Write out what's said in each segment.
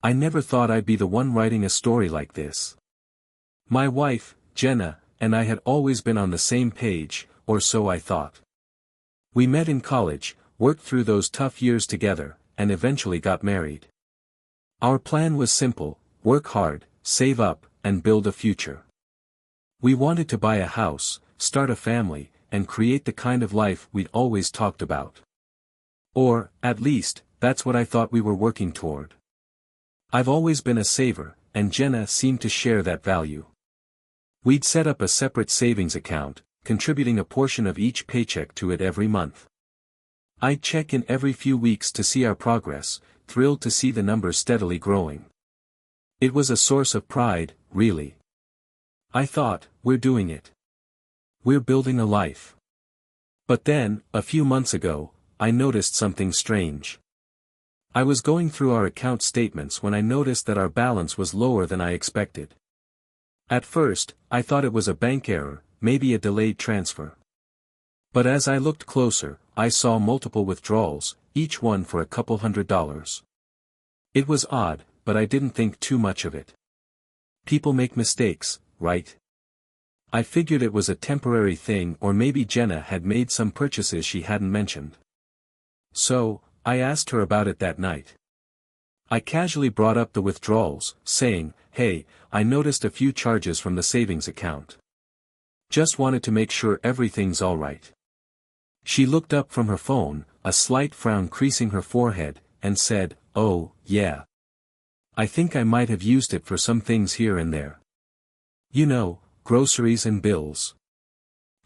I never thought I'd be the one writing a story like this. My wife, Jenna, and I had always been on the same page, or so I thought. We met in college, worked through those tough years together, and eventually got married. Our plan was simple: work hard, save up, and build a future. We wanted to buy a house, start a family, and create the kind of life we'd always talked about. Or, at least, that's what I thought we were working toward. I've always been a saver, and Jenna seemed to share that value. We'd set up a separate savings account, contributing a portion of each paycheck to it every month. I'd check in every few weeks to see our progress, thrilled to see the numbers steadily growing. It was a source of pride, really. I thought, we're doing it. We're building a life. But then, a few months ago, I noticed something strange. I was going through our account statements when I noticed that our balance was lower than I expected. At first, I thought it was a bank error, maybe a delayed transfer. But as I looked closer, I saw multiple withdrawals, each one for a couple $100. It was odd, but I didn't think too much of it. People make mistakes, right? I figured it was a temporary thing, or maybe Jenna had made some purchases she hadn't mentioned. So, I asked her about it that night. I casually brought up the withdrawals, saying, "Hey, I noticed a few charges from the savings account. Just wanted to make sure everything's all right." She looked up from her phone, a slight frown creasing her forehead, and said, "Oh, yeah. I think I might have used it for some things here and there. You know, groceries and bills."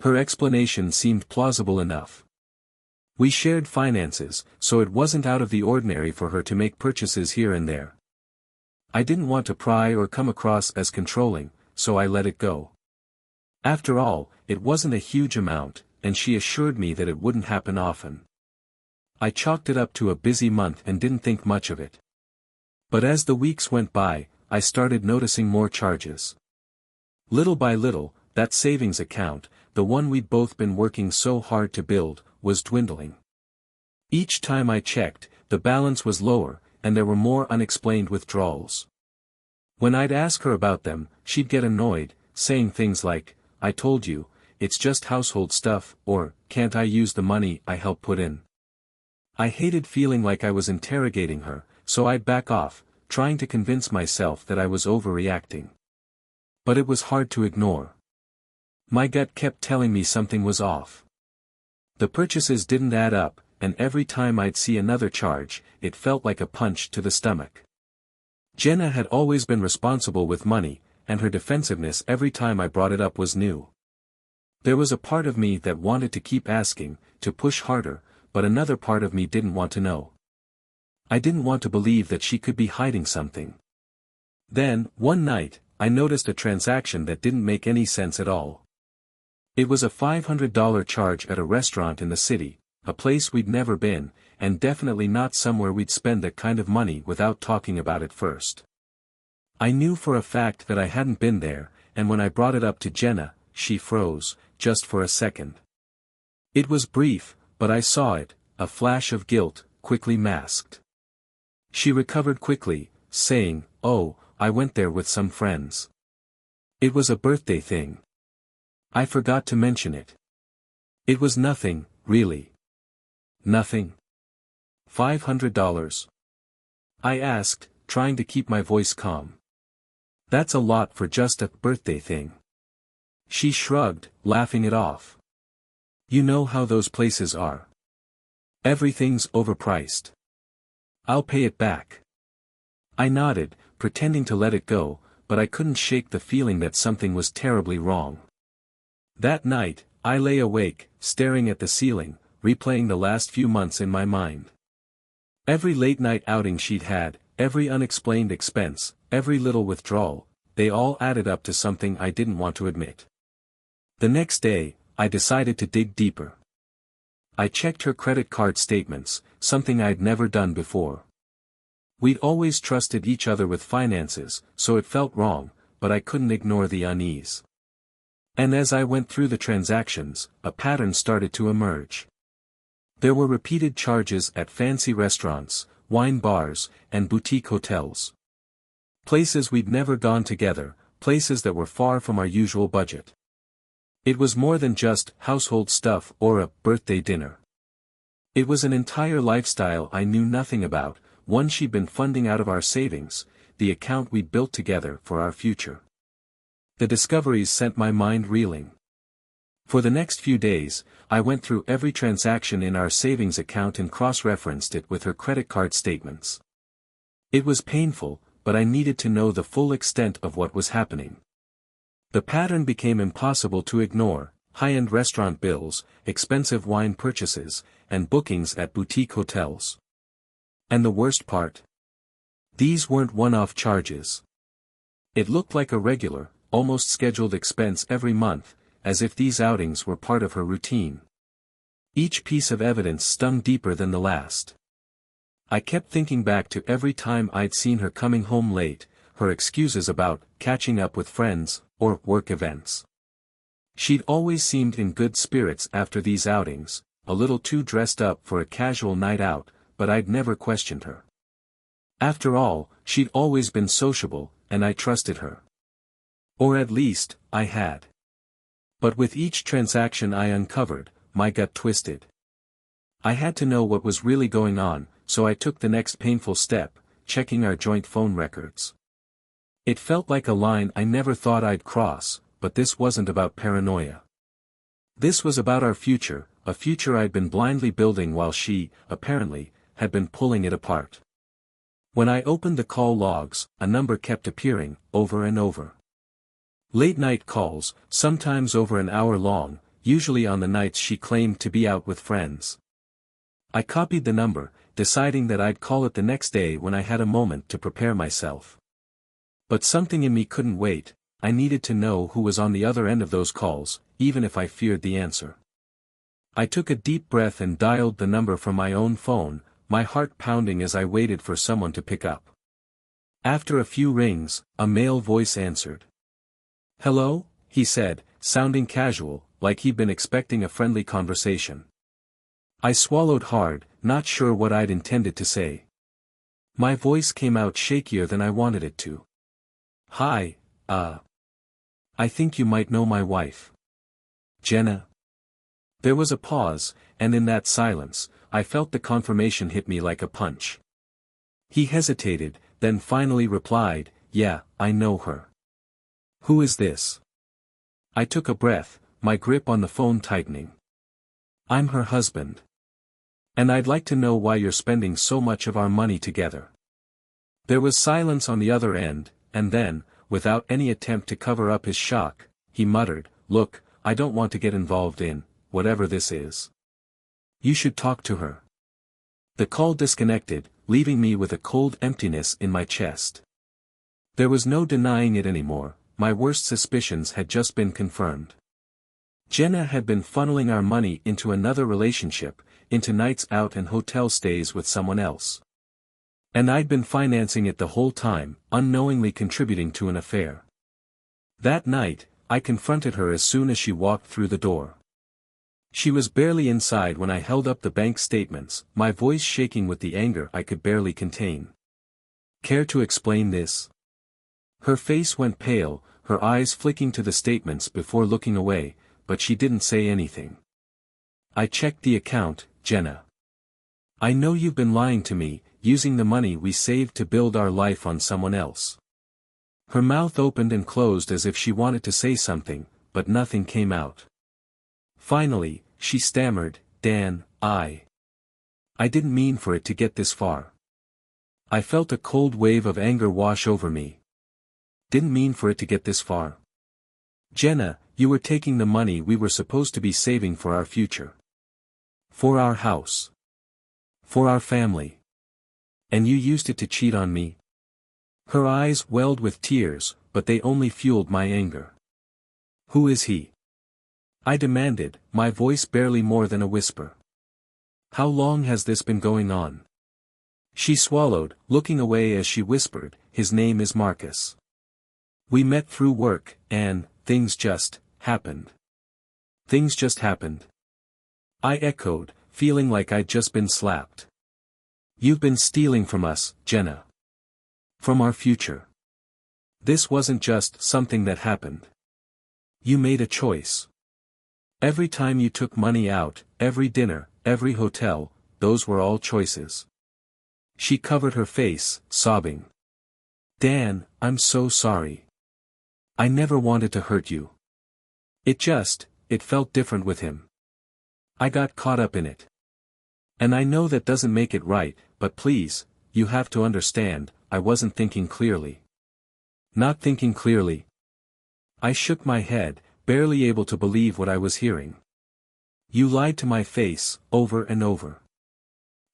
Her explanation seemed plausible enough. We shared finances, so it wasn't out of the ordinary for her to make purchases here and there. I didn't want to pry or come across as controlling, so I let it go. After all, it wasn't a huge amount, and she assured me that it wouldn't happen often. I chalked it up to a busy month and didn't think much of it. But as the weeks went by, I started noticing more charges. Little by little, that savings account, the one we'd both been working so hard to build, was dwindling. Each time I checked, the balance was lower, and there were more unexplained withdrawals. When I'd ask her about them, she'd get annoyed, saying things like, "I told you, it's just household stuff," or, "Can't I use the money I helped put in?" I hated feeling like I was interrogating her, so I'd back off, trying to convince myself that I was overreacting. But it was hard to ignore. My gut kept telling me something was off. The purchases didn't add up, and every time I'd see another charge, it felt like a punch to the stomach. Jenna had always been responsible with money, and her defensiveness every time I brought it up was new. There was a part of me that wanted to keep asking, to push harder, but another part of me didn't want to know. I didn't want to believe that she could be hiding something. Then, one night, I noticed a transaction that didn't make any sense at all. It was a $500 charge at a restaurant in the city, a place we'd never been, and definitely not somewhere we'd spend that kind of money without talking about it first. I knew for a fact that I hadn't been there, and when I brought it up to Jenna, she froze, just for a second. It was brief, but I saw it, a flash of guilt, quickly masked. She recovered quickly, saying, "Oh, I went there with some friends. It was a birthday thing. I forgot to mention it. It was nothing, really." "Nothing? $500? I asked, trying to keep my voice calm. "That's a lot for just a birthday thing." She shrugged, laughing it off. "You know how those places are. Everything's overpriced. I'll pay it back." I nodded, pretending to let it go, but I couldn't shake the feeling that something was terribly wrong. That night, I lay awake, staring at the ceiling, replaying the last few months in my mind. Every late-night outing she'd had, every unexplained expense, every little withdrawal, they all added up to something I didn't want to admit. The next day, I decided to dig deeper. I checked her credit card statements, something I'd never done before. We'd always trusted each other with finances, so it felt wrong, but I couldn't ignore the unease. And as I went through the transactions, a pattern started to emerge. There were repeated charges at fancy restaurants, wine bars, and boutique hotels. Places we'd never gone together, places that were far from our usual budget. It was more than just household stuff or a birthday dinner. It was an entire lifestyle I knew nothing about, one she'd been funding out of our savings, the account we'd built together for our future. The discoveries sent my mind reeling. For the next few days, I went through every transaction in our savings account and cross-referenced it with her credit card statements. It was painful, but I needed to know the full extent of what was happening. The pattern became impossible to ignore: high-end restaurant bills, expensive wine purchases, and bookings at boutique hotels. And the worst part? These weren't one-off charges. It looked like a regular, almost scheduled expense every month, as if these outings were part of her routine. Each piece of evidence stung deeper than the last. I kept thinking back to every time I'd seen her coming home late, her excuses about catching up with friends, or work events. She'd always seemed in good spirits after these outings, a little too dressed up for a casual night out, but I'd never questioned her. After all, she'd always been sociable, and I trusted her. Or at least, I had. But with each transaction I uncovered, my gut twisted. I had to know what was really going on, so I took the next painful step, checking our joint phone records. It felt like a line I never thought I'd cross, but this wasn't about paranoia. This was about our future, a future I'd been blindly building while she, apparently, had been pulling it apart. When I opened the call logs, a number kept appearing, over and over. Late-night calls, sometimes over an hour long, usually on the nights she claimed to be out with friends. I copied the number, deciding that I'd call it the next day when I had a moment to prepare myself. But something in me couldn't wait. I needed to know who was on the other end of those calls, even if I feared the answer. I took a deep breath and dialed the number from my own phone, my heart pounding as I waited for someone to pick up. After a few rings, a male voice answered. "Hello," he said, sounding casual, like he'd been expecting a friendly conversation. I swallowed hard, not sure what I'd intended to say. My voice came out shakier than I wanted it to. "Hi, I think you might know my wife. Jenna." There was a pause, and in that silence, I felt the confirmation hit me like a punch. He hesitated, then finally replied, "Yeah, I know her." "Who is this?" I took a breath, my grip on the phone tightening. "I'm her husband. And I'd like to know why you're spending so much of our money together." There was silence on the other end, and then, without any attempt to cover up his shock, he muttered, "Look, I don't want to get involved in whatever this is. You should talk to her." The call disconnected, leaving me with a cold emptiness in my chest. There was no denying it anymore, my worst suspicions had just been confirmed. Jenna had been funneling our money into another relationship, into nights out and hotel stays with someone else. And I'd been financing it the whole time, unknowingly contributing to an affair. That night, I confronted her as soon as she walked through the door. She was barely inside when I held up the bank statements, my voice shaking with the anger I could barely contain. "Care to explain this?" Her face went pale, her eyes flicking to the statements before looking away, but she didn't say anything. "I checked the account, Jenna. I know you've been lying to me, using the money we saved to build our life on someone else." Her mouth opened and closed as if she wanted to say something, but nothing came out. Finally, she stammered, "Dan, I didn't mean for it to get this far." I felt a cold wave of anger wash over me. Didn't mean for it to get this far. Jenna, you were taking the money we were supposed to be saving for our future. For our house. For our family. And you used it to cheat on me. Her eyes welled with tears, but they only fueled my anger. "Who is he?" I demanded, my voice barely more than a whisper. "How long has this been going on?" She swallowed, looking away as she whispered, "His name is Marcus. We met through work, and things just happened." Things just happened. I echoed, feeling like I'd just been slapped. "You've been stealing from us, Jenna. From our future. This wasn't just something that happened. You made a choice. Every time you took money out, every dinner, every hotel, those were all choices. She covered her face, sobbing. Dan, I'm so sorry. I never wanted to hurt you. It felt different with him. I got caught up in it. And I know that doesn't make it right, but please, you have to understand, I wasn't thinking clearly. Not thinking clearly. I shook my head, barely able to believe what I was hearing. You lied to my face, over and over.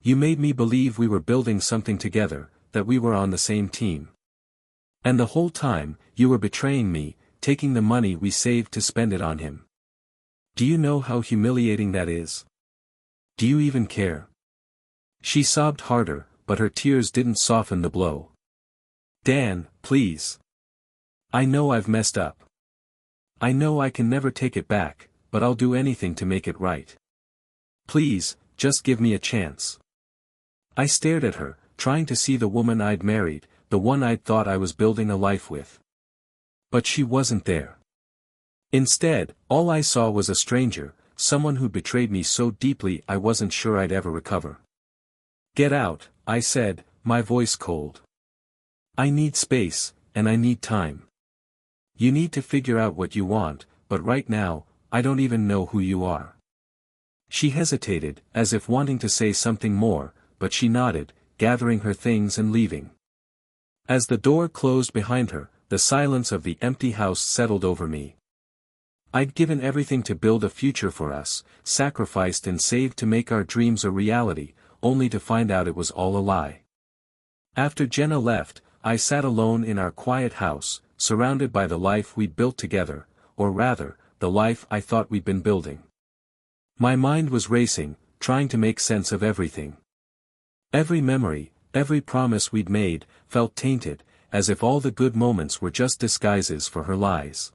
You made me believe we were building something together, that we were on the same team. And the whole time, you were betraying me, taking the money we saved to spend it on him. Do you know how humiliating that is? Do you even care? She sobbed harder, but her tears didn't soften the blow. Dan, please. I know I've messed up. I know I can never take it back, but I'll do anything to make it right. Please, just give me a chance. I stared at her, trying to see the woman I'd married, the one I'd thought I was building a life with. But she wasn't there. Instead, all I saw was a stranger, someone who betrayed me so deeply I wasn't sure I'd ever recover. Get out, I said, my voice cold. I need space, and I need time. You need to figure out what you want, but right now, I don't even know who you are. She hesitated, as if wanting to say something more, but she nodded, gathering her things and leaving. As the door closed behind her, the silence of the empty house settled over me. I'd given everything to build a future for us, sacrificed and saved to make our dreams a reality, only to find out it was all a lie. After Jenna left, I sat alone in our quiet house, surrounded by the life we'd built together, or rather, the life I thought we'd been building. My mind was racing, trying to make sense of everything. Every memory, every promise we'd made, felt tainted, as if all the good moments were just disguises for her lies.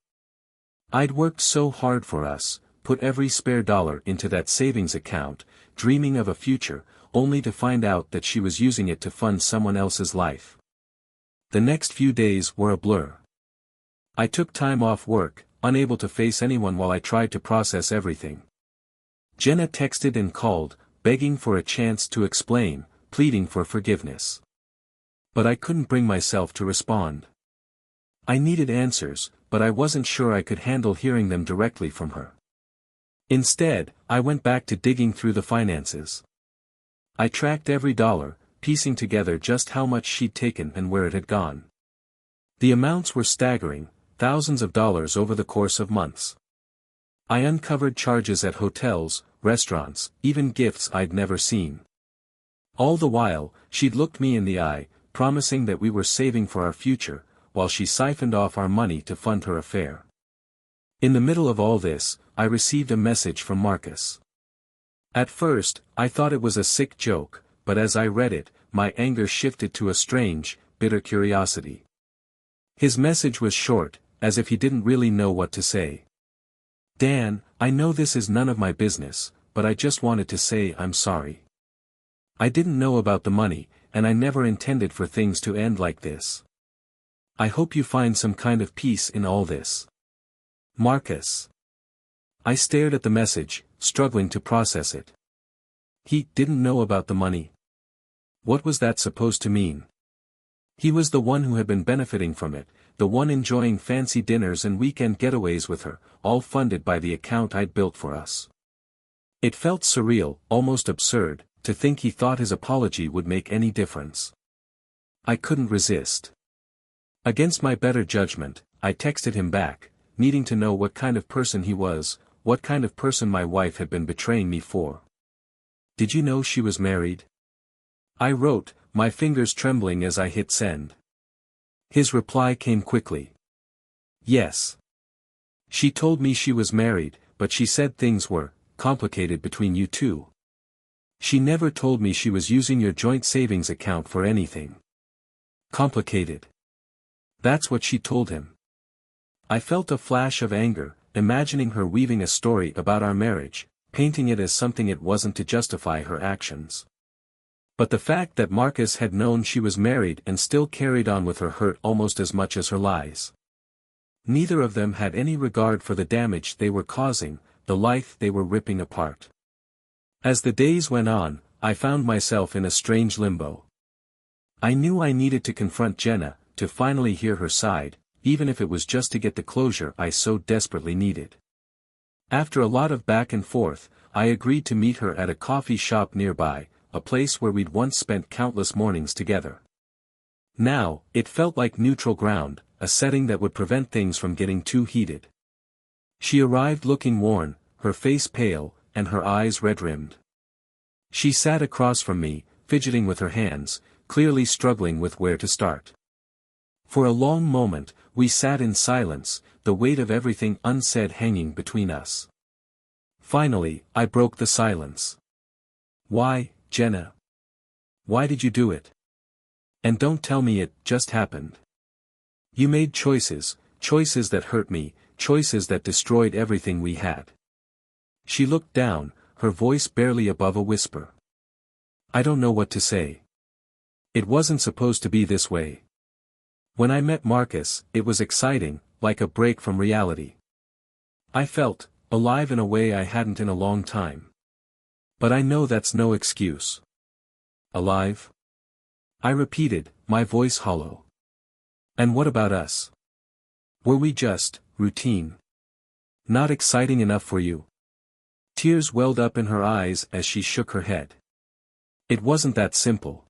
I'd worked so hard for us, put every spare dollar into that savings account, dreaming of a future, only to find out that she was using it to fund someone else's life. The next few days were a blur. I took time off work, unable to face anyone while I tried to process everything. Jenna texted and called, begging for a chance to explain, pleading for forgiveness. But I couldn't bring myself to respond. I needed answers, but I wasn't sure I could handle hearing them directly from her. Instead, I went back to digging through the finances. I tracked every dollar, piecing together just how much she'd taken and where it had gone. The amounts were staggering, thousands of dollars over the course of months. I uncovered charges at hotels, restaurants, even gifts I'd never seen. All the while, she'd looked me in the eye, promising that we were saving for our future, while she siphoned off our money to fund her affair. In the middle of all this, I received a message from Marcus. At first, I thought it was a sick joke, but as I read it, my anger shifted to a strange, bitter curiosity. His message was short, as if he didn't really know what to say. Dan, I know this is none of my business, but I just wanted to say I'm sorry. I didn't know about the money, and I never intended for things to end like this. I hope you find some kind of peace in all this. Marcus. I stared at the message, struggling to process it. He didn't know about the money. What was that supposed to mean? He was the one who had been benefiting from it, the one enjoying fancy dinners and weekend getaways with her, all funded by the account I'd built for us. It felt surreal, almost absurd, to think he thought his apology would make any difference. I couldn't resist. Against my better judgment, I texted him back, needing to know what kind of person he was, what kind of person my wife had been betraying me for. Did you know she was married? I wrote, my fingers trembling as I hit send. His reply came quickly. Yes. She told me she was married, but she said things were complicated between you two. She never told me she was using your joint savings account for anything. Complicated. That's what she told him. I felt a flash of anger, imagining her weaving a story about our marriage, painting it as something it wasn't to justify her actions. But the fact that Marcus had known she was married and still carried on with her hurt almost as much as her lies. Neither of them had any regard for the damage they were causing, the life they were ripping apart. As the days went on, I found myself in a strange limbo. I knew I needed to confront Jenna, to finally hear her side, even if it was just to get the closure I so desperately needed. After a lot of back and forth, I agreed to meet her at a coffee shop nearby, a place where we'd once spent countless mornings together. Now, it felt like neutral ground, a setting that would prevent things from getting too heated. She arrived looking worn, her face pale, and her eyes red-rimmed. She sat across from me, fidgeting with her hands, clearly struggling with where to start. For a long moment, we sat in silence, the weight of everything unsaid hanging between us. Finally, I broke the silence. "Why, Jenna? Why did you do it? And don't tell me it just happened. You made choices that hurt me, choices that destroyed everything we had." She looked down, her voice barely above a whisper. "I don't know what to say. It wasn't supposed to be this way. When I met Marcus, it was exciting, like a break from reality. I felt alive in a way I hadn't in a long time. But I know that's no excuse." "Alive?" I repeated, my voice hollow. "And what about us? Were we just routine? Not exciting enough for you?" Tears welled up in her eyes as she shook her head. "It wasn't that simple.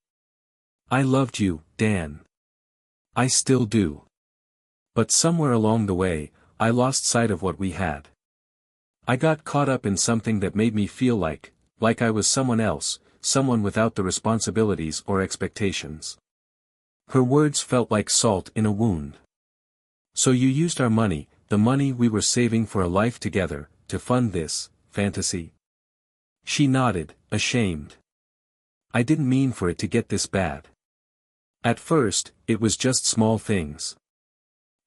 I loved you, Dan. I still do. But somewhere along the way, I lost sight of what we had. I got caught up in something that made me feel like I was someone else, someone without the responsibilities or expectations." Her words felt like salt in a wound. "So you used our money, the money we were saving for a life together, to fund this fantasy?" She nodded, ashamed. "I didn't mean for it to get this bad. At first, it was just small things.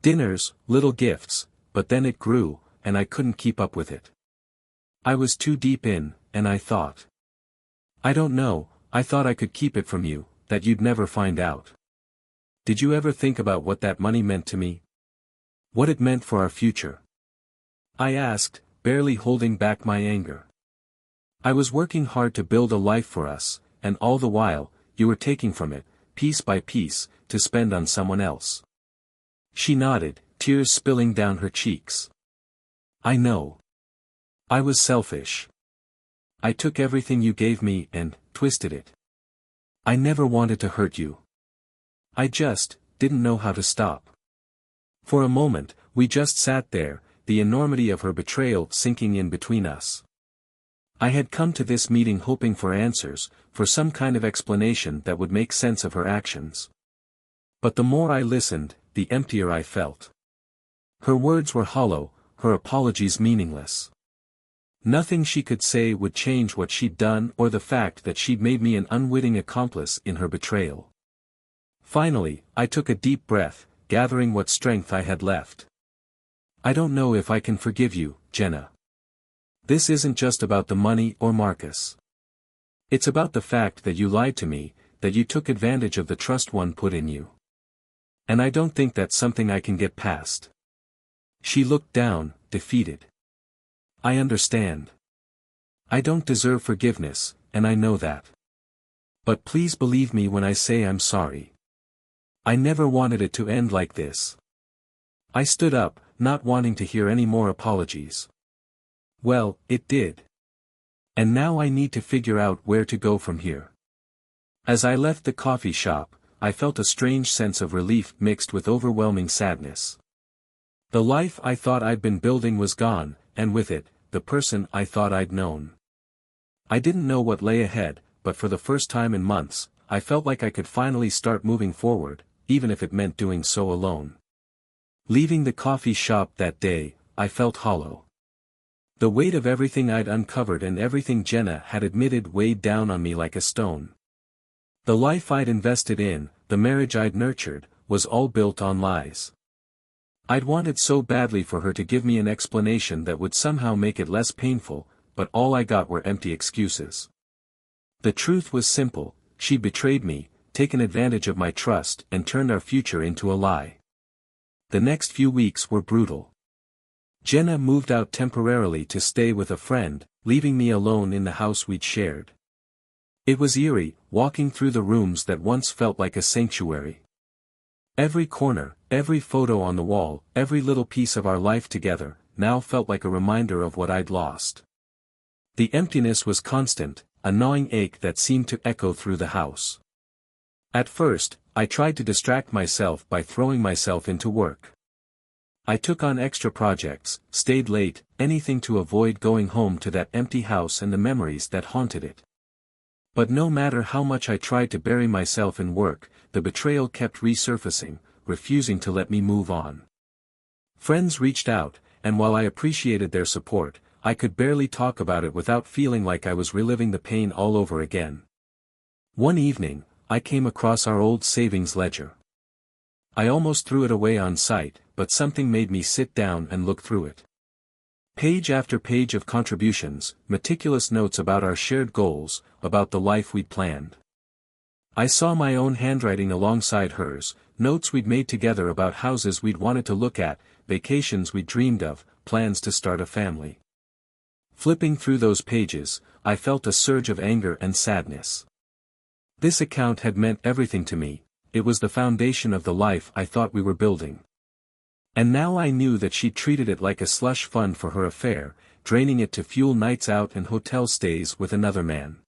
Dinners, little gifts, but then it grew, and I couldn't keep up with it. I was too deep in, and I thought. I don't know, I thought I could keep it from you, that you'd never find out. Did you ever think about what that money meant to me? What it meant for our future?" I asked, barely holding back my anger. "I was working hard to build a life for us, and all the while, you were taking from it, piece by piece, to spend on someone else." She nodded, tears spilling down her cheeks. "I know. I was selfish. I took everything you gave me and twisted it. I never wanted to hurt you. I just didn't know how to stop." For a moment, we just sat there, the enormity of her betrayal sinking in between us. I had come to this meeting hoping for answers, for some kind of explanation that would make sense of her actions. But the more I listened, the emptier I felt. Her words were hollow, her apologies meaningless. Nothing she could say would change what she'd done or the fact that she'd made me an unwitting accomplice in her betrayal. Finally, I took a deep breath, gathering what strength I had left. "I don't know if I can forgive you, Jenna. This isn't just about the money or Marcus. It's about the fact that you lied to me, that you took advantage of the trust one put in you. And I don't think that's something I can get past." She looked down, defeated. "I understand. I don't deserve forgiveness, and I know that. But please believe me when I say I'm sorry. I never wanted it to end like this." I stood up, not wanting to hear any more apologies. Well, it did. And now I need to figure out where to go from here. As I left the coffee shop, I felt a strange sense of relief mixed with overwhelming sadness. The life I thought I'd been building was gone, and with it, the person I thought I'd known. I didn't know what lay ahead, but for the first time in months, I felt like I could finally start moving forward, even if it meant doing so alone. Leaving the coffee shop that day, I felt hollow. The weight of everything I'd uncovered and everything Jenna had admitted weighed down on me like a stone. The life I'd invested in, the marriage I'd nurtured, was all built on lies. I'd wanted so badly for her to give me an explanation that would somehow make it less painful, but all I got were empty excuses. The truth was simple, she betrayed me, taken advantage of my trust and turned our future into a lie. The next few weeks were brutal. Jenna moved out temporarily to stay with a friend, leaving me alone in the house we'd shared. It was eerie, walking through the rooms that once felt like a sanctuary. Every corner, every photo on the wall, every little piece of our life together, now felt like a reminder of what I'd lost. The emptiness was constant, a gnawing ache that seemed to echo through the house. At first, I tried to distract myself by throwing myself into work. I took on extra projects, stayed late, anything to avoid going home to that empty house and the memories that haunted it. But no matter how much I tried to bury myself in work, the betrayal kept resurfacing, refusing to let me move on. Friends reached out, and while I appreciated their support, I could barely talk about it without feeling like I was reliving the pain all over again. One evening, I came across our old savings ledger. I almost threw it away on sight, but something made me sit down and look through it. Page after page of contributions, meticulous notes about our shared goals, about the life we'd planned. I saw my own handwriting alongside hers, notes we'd made together about houses we'd wanted to look at, vacations we'd dreamed of, plans to start a family. Flipping through those pages, I felt a surge of anger and sadness. This account had meant everything to me, it was the foundation of the life I thought we were building. And now I knew that she treated it like a slush fund for her affair, draining it to fuel nights out and hotel stays with another man.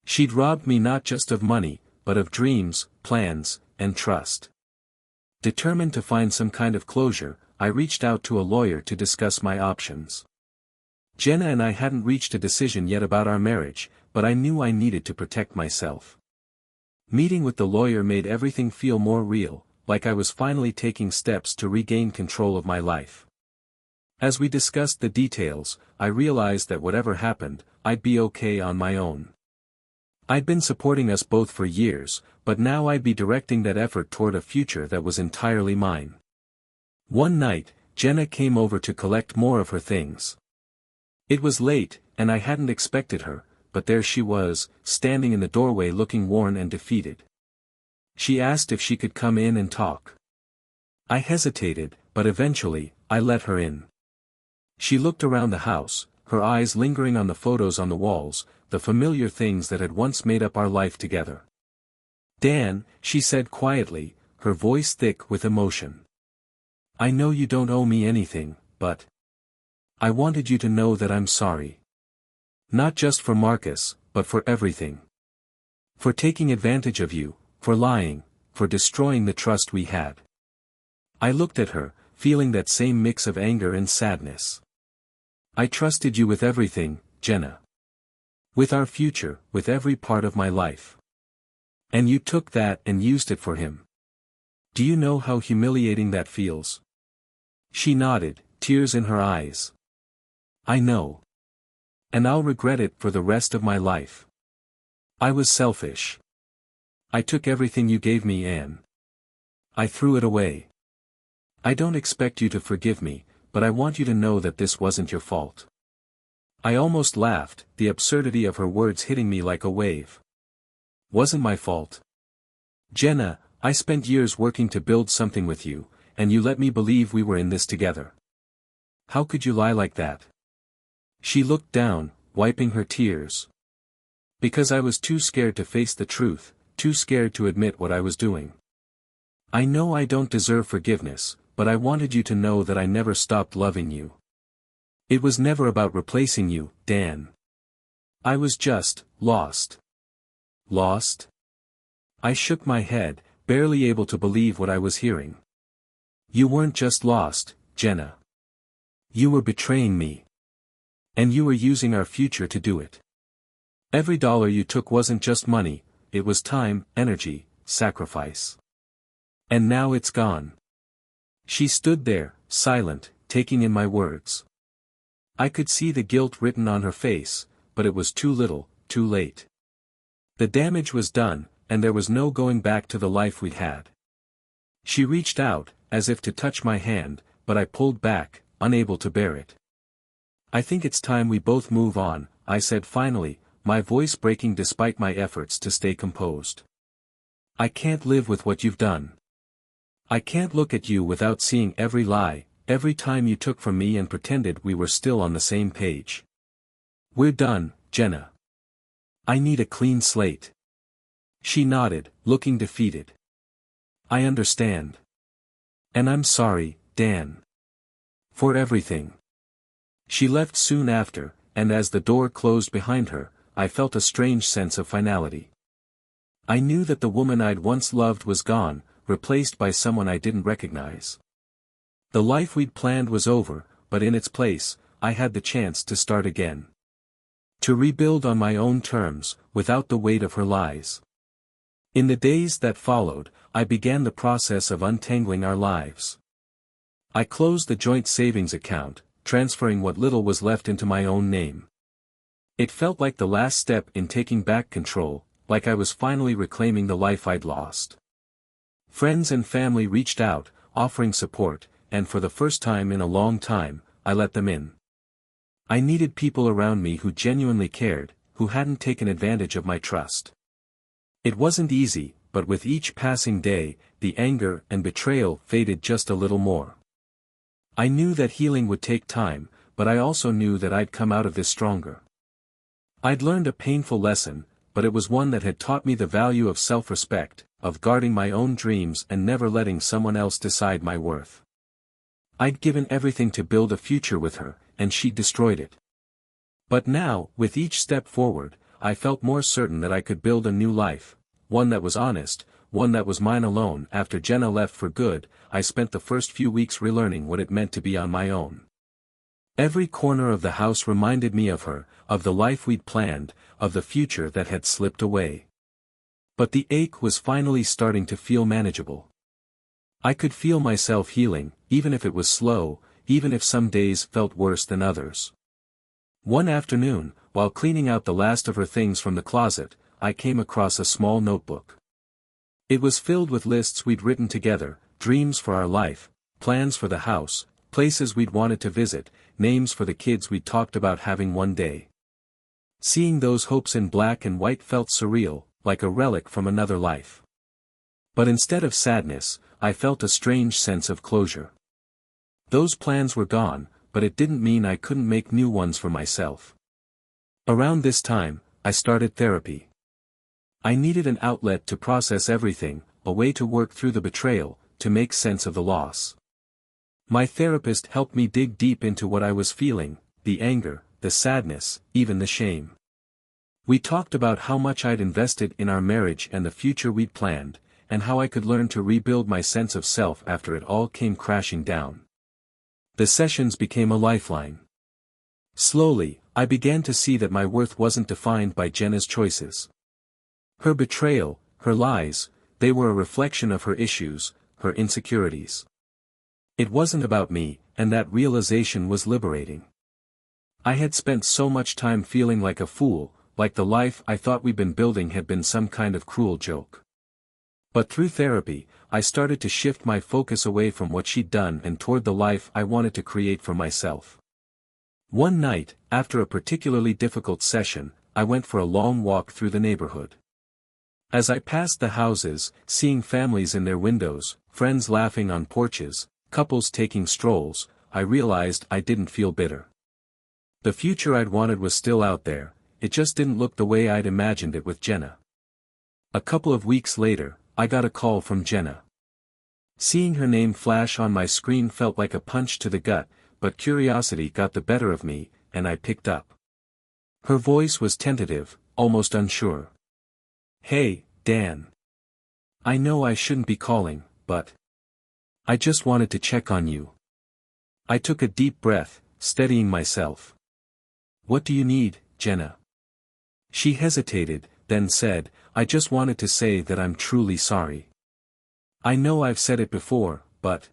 She'd robbed me not just of money, but of dreams, plans, and trust. Determined to find some kind of closure, I reached out to a lawyer to discuss my options. Jenna and I hadn't reached a decision yet about our marriage, but I knew I needed to protect myself. Meeting with the lawyer made everything feel more real, like I was finally taking steps to regain control of my life. As we discussed the details, I realized that whatever happened, I'd be okay on my own. I'd been supporting us both for years, but now I'd be directing that effort toward a future that was entirely mine. One night, Jenna came over to collect more of her things. It was late, and I hadn't expected her, but there she was, standing in the doorway looking worn and defeated. She asked if she could come in and talk. I hesitated, but eventually, I let her in. She looked around the house, her eyes lingering on the photos on the walls, the familiar things that had once made up our life together. "Dan," she said quietly, her voice thick with emotion. "I know you don't owe me anything, but I wanted you to know that I'm sorry. Not just for Marcus, but for everything. For taking advantage of you, for lying, for destroying the trust we had." I looked at her, feeling that same mix of anger and sadness. "I trusted you with everything, Jenna. With our future, with every part of my life. And you took that and used it for him. Do you know how humiliating that feels?" She nodded, tears in her eyes. "I know. And I'll regret it for the rest of my life. I was selfish. I took everything you gave me, Anne. I threw it away. I don't expect you to forgive me, but I want you to know that this wasn't your fault." I almost laughed, the absurdity of her words hitting me like a wave. "Wasn't my fault? Jenna, I spent years working to build something with you, and you let me believe we were in this together. How could you lie like that?" She looked down, wiping her tears. "Because I was too scared to face the truth, too scared to admit what I was doing. I know I don't deserve forgiveness, but I wanted you to know that I never stopped loving you. It was never about replacing you, Dan. I was just lost." "Lost?" I shook my head, barely able to believe what I was hearing. "You weren't just lost, Jenna. You were betraying me. And you were using our future to do it. Every dollar you took wasn't just money, it was time, energy, sacrifice. And now it's gone." She stood there, silent, taking in my words. I could see the guilt written on her face, but it was too little, too late. The damage was done, and there was no going back to the life we'd had. She reached out, as if to touch my hand, but I pulled back, unable to bear it. "I think it's time we both move on," I said finally, my voice breaking despite my efforts to stay composed. I can't live with what you've done. I can't look at you without seeing every lie, every time you took from me and pretended we were still on the same page. We're done, Jenna. I need a clean slate. She nodded, looking defeated. I understand. And I'm sorry, Dan. For everything. She left soon after, and as the door closed behind her, I felt a strange sense of finality. I knew that the woman I'd once loved was gone, replaced by someone I didn't recognize. The life we'd planned was over, but in its place, I had the chance to start again. To rebuild on my own terms, without the weight of her lies. In the days that followed, I began the process of untangling our lives. I closed the joint savings account, transferring what little was left into my own name. It felt like the last step in taking back control, like I was finally reclaiming the life I'd lost. Friends and family reached out, offering support, and for the first time in a long time, I let them in. I needed people around me who genuinely cared, who hadn't taken advantage of my trust. It wasn't easy, but with each passing day, the anger and betrayal faded just a little more. I knew that healing would take time, but I also knew that I'd come out of this stronger. I'd learned a painful lesson, but it was one that had taught me the value of self-respect, of guarding my own dreams and never letting someone else decide my worth. I'd given everything to build a future with her, and she'd destroyed it. But now, with each step forward, I felt more certain that I could build a new life, one that was honest, one that was mine alone. After Jenna left for good, I spent the first few weeks relearning what it meant to be on my own. Every corner of the house reminded me of her, of the life we'd planned, of the future that had slipped away. But the ache was finally starting to feel manageable. I could feel myself healing, even if it was slow, even if some days felt worse than others. One afternoon, while cleaning out the last of her things from the closet, I came across a small notebook. It was filled with lists we'd written together, dreams for our life, plans for the house, places we'd wanted to visit, names for the kids we'd talked about having one day. Seeing those hopes in black and white felt surreal, like a relic from another life. But instead of sadness, I felt a strange sense of closure. Those plans were gone, but it didn't mean I couldn't make new ones for myself. Around this time, I started therapy. I needed an outlet to process everything, a way to work through the betrayal, to make sense of the loss. My therapist helped me dig deep into what I was feeling, the anger, the sadness, even the shame. We talked about how much I'd invested in our marriage and the future we'd planned, and how I could learn to rebuild my sense of self after it all came crashing down. The sessions became a lifeline. Slowly, I began to see that my worth wasn't defined by Jenna's choices. Her betrayal, her lies, they were a reflection of her issues, her insecurities. It wasn't about me, and that realization was liberating. I had spent so much time feeling like a fool, like the life I thought we'd been building had been some kind of cruel joke. But through therapy, I started to shift my focus away from what she'd done and toward the life I wanted to create for myself. One night, after a particularly difficult session, I went for a long walk through the neighborhood. As I passed the houses, seeing families in their windows, friends laughing on porches, couples taking strolls, I realized I didn't feel bitter. The future I'd wanted was still out there, it just didn't look the way I'd imagined it with Jenna. A couple of weeks later, I got a call from Jenna. Seeing her name flash on my screen felt like a punch to the gut, but curiosity got the better of me, and I picked up. Her voice was tentative, almost unsure. "Hey, Dan. I know I shouldn't be calling, but I just wanted to check on you." I took a deep breath, steadying myself. "What do you need, Jenna?" She hesitated, then said, "I just wanted to say that I'm truly sorry. I know I've said it before, but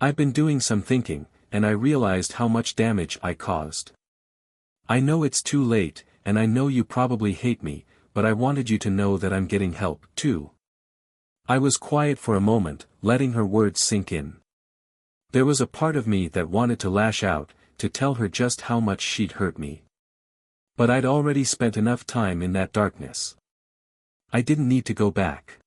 I've been doing some thinking, and I realized how much damage I caused. I know it's too late, and I know you probably hate me, but I wanted you to know that I'm getting help, too." I was quiet for a moment, letting her words sink in. There was a part of me that wanted to lash out, to tell her just how much she'd hurt me. But I'd already spent enough time in that darkness. I didn't need to go back.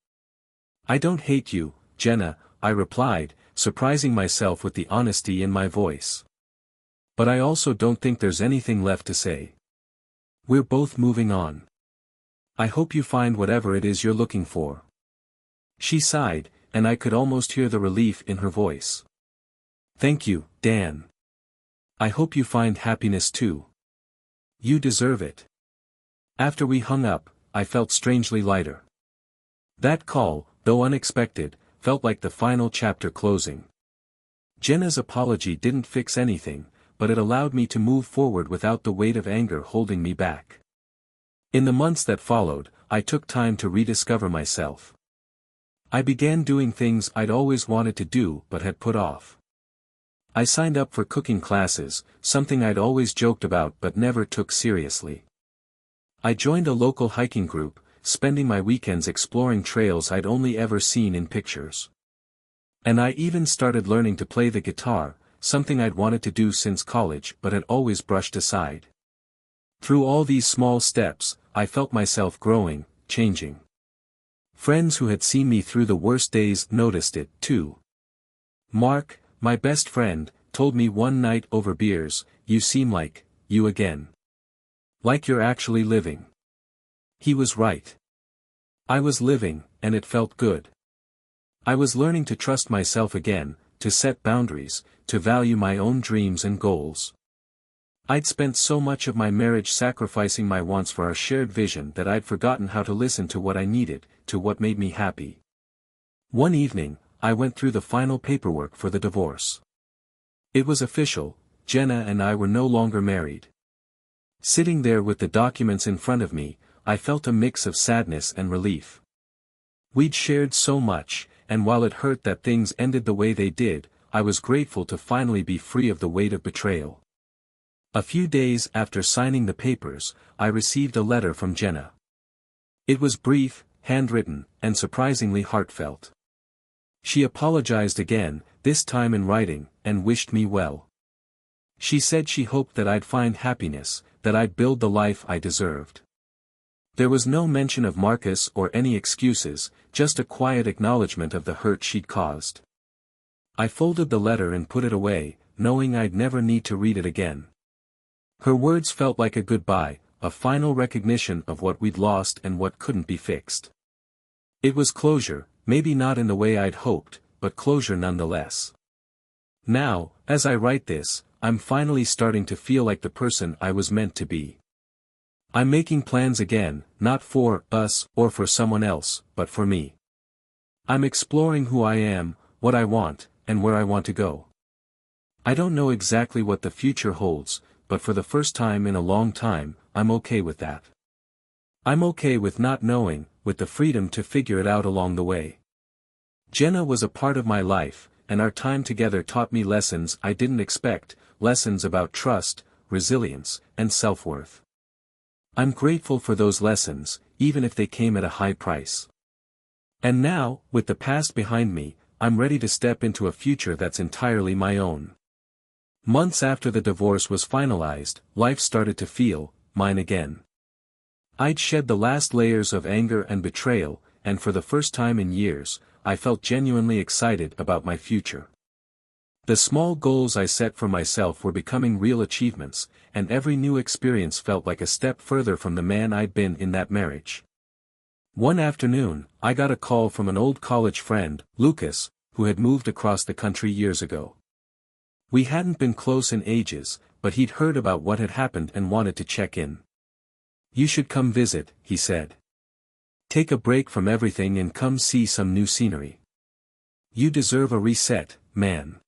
I don't hate you, Jenna, I replied, surprising myself with the honesty in my voice. But I also don't think there's anything left to say. We're both moving on. I hope you find whatever it is you're looking for. She sighed, and I could almost hear the relief in her voice. Thank you, Dan. I hope you find happiness too. You deserve it. After we hung up, I felt strangely lighter. That call, though unexpected, felt like the final chapter closing. Jenna's apology didn't fix anything, but it allowed me to move forward without the weight of anger holding me back. In the months that followed, I took time to rediscover myself. I began doing things I'd always wanted to do but had put off. I signed up for cooking classes, something I'd always joked about but never took seriously. I joined a local hiking group, spending my weekends exploring trails I'd only ever seen in pictures. And I even started learning to play the guitar, something I'd wanted to do since college but had always brushed aside. Through all these small steps, I felt myself growing, changing. Friends who had seen me through the worst days noticed it, too. Mark, my best friend, told me one night over beers, "You seem like you again. Like you're actually living." He was right. I was living, and it felt good. I was learning to trust myself again, to set boundaries, to value my own dreams and goals. I'd spent so much of my marriage sacrificing my wants for our shared vision that I'd forgotten how to listen to what I needed, to what made me happy. One evening, I went through the final paperwork for the divorce. It was official, Jenna and I were no longer married. Sitting there with the documents in front of me, I felt a mix of sadness and relief. We'd shared so much, and while it hurt that things ended the way they did, I was grateful to finally be free of the weight of betrayal. A few days after signing the papers, I received a letter from Jenna. It was brief, handwritten, and surprisingly heartfelt. She apologized again, this time in writing, and wished me well. She said she hoped that I'd find happiness, that I'd build the life I deserved. There was no mention of Marcus or any excuses, just a quiet acknowledgement of the hurt she'd caused. I folded the letter and put it away, knowing I'd never need to read it again. Her words felt like a goodbye, a final recognition of what we'd lost and what couldn't be fixed. It was closure, maybe not in the way I'd hoped, but closure nonetheless. Now, as I write this, I'm finally starting to feel like the person I was meant to be. I'm making plans again, not for us or for someone else, but for me. I'm exploring who I am, what I want, and where I want to go. I don't know exactly what the future holds, but for the first time in a long time, I'm okay with that. I'm okay with not knowing, with the freedom to figure it out along the way. Jenna was a part of my life, and our time together taught me lessons I didn't expect, lessons about trust, resilience, and self-worth. I'm grateful for those lessons, even if they came at a high price. And now, with the past behind me, I'm ready to step into a future that's entirely my own. Months after the divorce was finalized, life started to feel mine again. I'd shed the last layers of anger and betrayal, and for the first time in years, I felt genuinely excited about my future. The small goals I set for myself were becoming real achievements, and every new experience felt like a step further from the man I'd been in that marriage. One afternoon, I got a call from an old college friend, Lucas, who had moved across the country years ago. We hadn't been close in ages, but he'd heard about what had happened and wanted to check in. "You should come visit," he said. "Take a break from everything and come see some new scenery. You deserve a reset, man."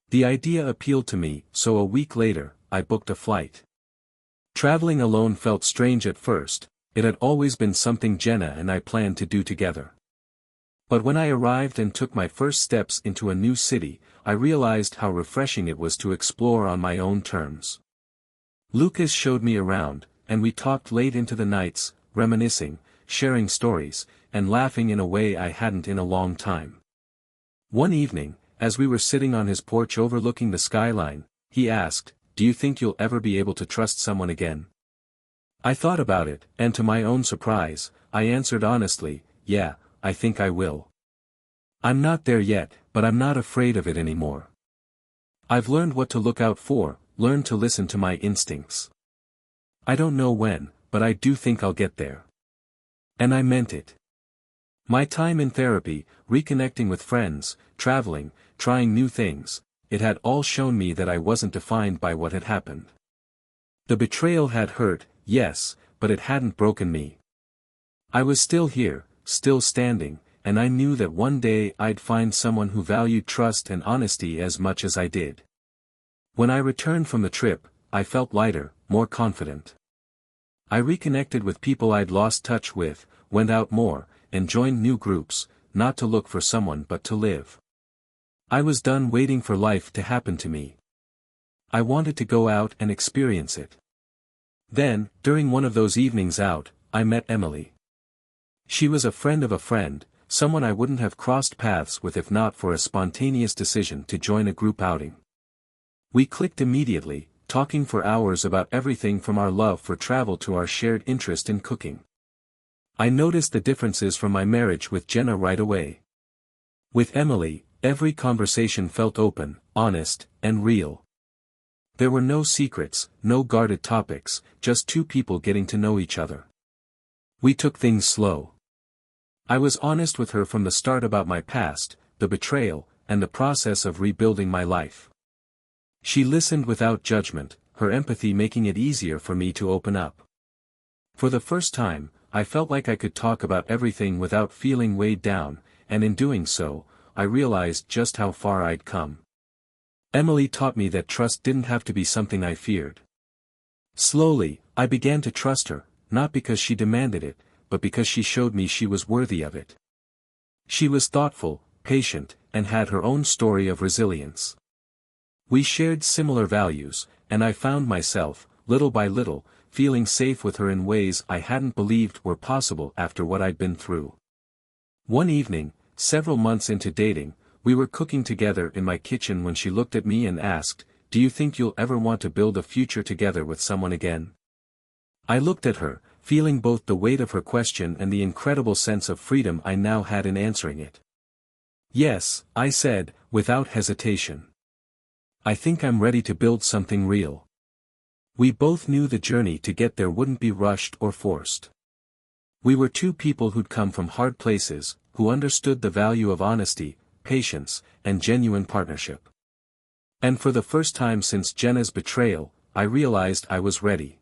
The idea appealed to me, so a week later, I booked a flight. Traveling alone felt strange at first, it had always been something Jenna and I planned to do together. But when I arrived and took my first steps into a new city, I realized how refreshing it was to explore on my own terms. Lucas showed me around, and we talked late into the nights, reminiscing, sharing stories, and laughing in a way I hadn't in a long time. One evening, as we were sitting on his porch overlooking the skyline, he asked, "Do you think you'll ever be able to trust someone again?" I thought about it, and to my own surprise, I answered honestly, yeah, I think I will. I'm not there yet, but I'm not afraid of it anymore. I've learned what to look out for, learned to listen to my instincts. I don't know when, but I do think I'll get there. And I meant it. My time in therapy, reconnecting with friends, traveling, trying new things, it had all shown me that I wasn't defined by what had happened. The betrayal had hurt, yes, but it hadn't broken me. I was still here, still standing, and I knew that one day I'd find someone who valued trust and honesty as much as I did. When I returned from the trip, I felt lighter, more confident. I reconnected with people I'd lost touch with, went out more, and joined new groups, not to look for someone but to live. I was done waiting for life to happen to me. I wanted to go out and experience it. Then, during one of those evenings out, I met Emily. She was a friend, someone I wouldn't have crossed paths with if not for a spontaneous decision to join a group outing. We clicked immediately, talking for hours about everything from our love for travel to our shared interest in cooking. I noticed the differences from my marriage with Jenna right away. With Emily, every conversation felt open, honest, and real. There were no secrets, no guarded topics, just two people getting to know each other. We took things slow. I was honest with her from the start about my past, the betrayal, and the process of rebuilding my life. She listened without judgment, her empathy making it easier for me to open up. For the first time, I felt like I could talk about everything without feeling weighed down, and in doing so, I realized just how far I'd come. Emily taught me that trust didn't have to be something I feared. Slowly, I began to trust her, not because she demanded it, but because she showed me she was worthy of it. She was thoughtful, patient, and had her own story of resilience. We shared similar values, and I found myself, little by little, feeling safe with her in ways I hadn't believed were possible after what I'd been through. One evening, several months into dating, we were cooking together in my kitchen when she looked at me and asked, "Do you think you'll ever want to build a future together with someone again?" I looked at her, feeling both the weight of her question and the incredible sense of freedom I now had in answering it. "Yes," I said, without hesitation. "I think I'm ready to build something real." We both knew the journey to get there wouldn't be rushed or forced. We were two people who'd come from hard places, who understood the value of honesty, patience, and genuine partnership. And for the first time since Jenna's betrayal, I realized I was ready.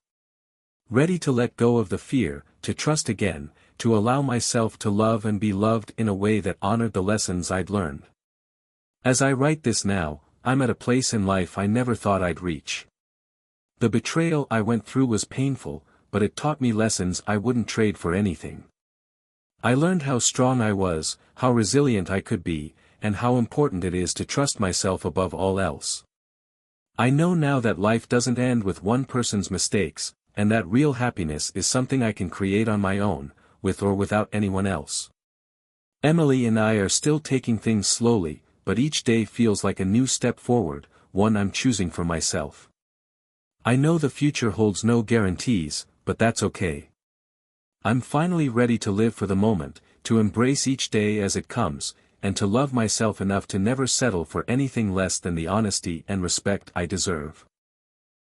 Ready to let go of the fear, to trust again, to allow myself to love and be loved in a way that honored the lessons I'd learned. As I write this now, I'm at a place in life I never thought I'd reach. The betrayal I went through was painful, but it taught me lessons I wouldn't trade for anything. I learned how strong I was, how resilient I could be, and how important it is to trust myself above all else. I know now that life doesn't end with one person's mistakes, and that real happiness is something I can create on my own, with or without anyone else. Emily and I are still taking things slowly, but each day feels like a new step forward, one I'm choosing for myself. I know the future holds no guarantees, but that's okay. I'm finally ready to live for the moment, to embrace each day as it comes, and to love myself enough to never settle for anything less than the honesty and respect I deserve.